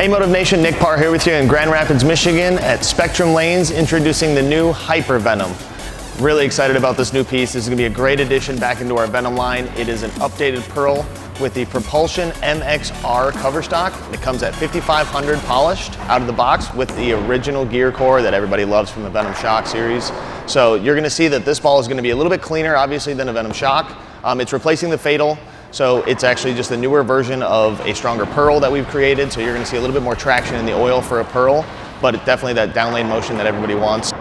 Hey Motive Nation, Nick Parr here with you in Grand Rapids, Michigan at Spectrum Lanes, introducing the new Hyper Venom. Really excited about this new piece. This is gonna be a great addition back into our Venom line. It is an updated Pearl with the Propulsion MXR cover stock. It comes at 5500 polished out of the box with the original gear core that everybody loves from the Venom Shock series. So you're gonna see that this ball is gonna be a little bit cleaner, obviously, than a Venom Shock. It's replacing the Fatal. So it's actually just a newer version of a stronger Pearl that we've created. So you're gonna see a little bit more traction in the oil for a Pearl, but it's definitely that down lane motion that everybody wants.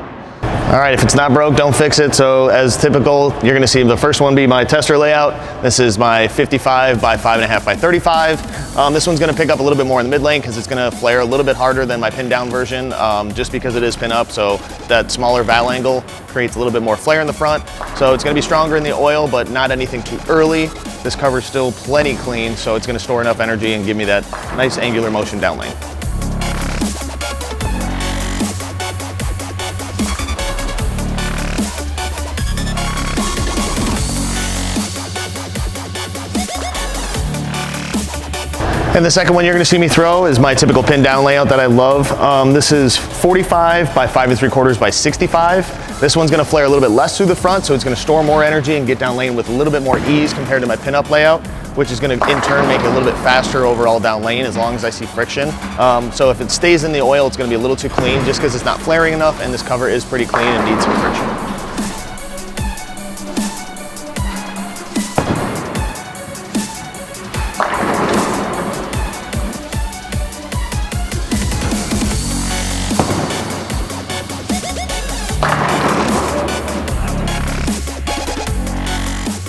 All right, if it's not broke, don't fix it. So as typical, you're gonna see the first one be my tester layout. This is my 55 by 5.5 by 35. This one's gonna pick up a little bit more in the mid lane because it's gonna flare a little bit harder than my pin down version, just because it is pin up. So that smaller val angle creates a little bit more flare in the front. So it's gonna be stronger in the oil, but not anything too early. This cover's still plenty clean, so it's gonna store enough energy and give me that nice angular motion down lane. And the second one you're gonna see me throw is my typical pin down layout that I love. This is 45 by 5 3/4 by 65. This one's gonna flare a little bit less through the front, so it's gonna store more energy and get down lane with a little bit more ease compared to my pin up layout, which is gonna in turn make it a little bit faster overall down lane as long as I see friction. So if it stays in the oil, it's gonna be a little too clean just because it's not flaring enough, and this cover is pretty clean and needs some friction.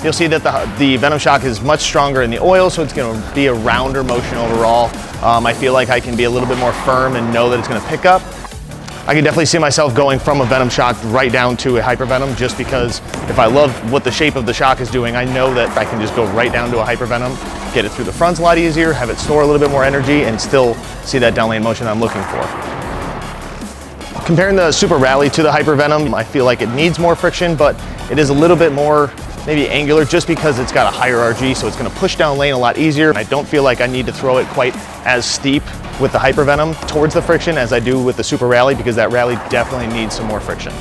You'll see that the Venom Shock is much stronger in the oil, so it's gonna be a rounder motion overall. I feel like I can be a little bit more firm and know that it's gonna pick up. I can definitely see myself going from a Venom Shock right down to a Hyper Venom, just because if I love what the shape of the shock is doing, I know that I can just go right down to a Hyper Venom, get it through the fronts a lot easier, have it store a little bit more energy, and still see that down lane motion I'm looking for. Comparing the Super Rally to the Hyper Venom, I feel like it needs more friction, but it is a little bit more maybe angular just because it's got a higher RG, so it's gonna push down lane a lot easier. I don't feel like I need to throw it quite as steep with the Hyper Venom towards the friction as I do with the Super Rally, because that Rally definitely needs some more friction.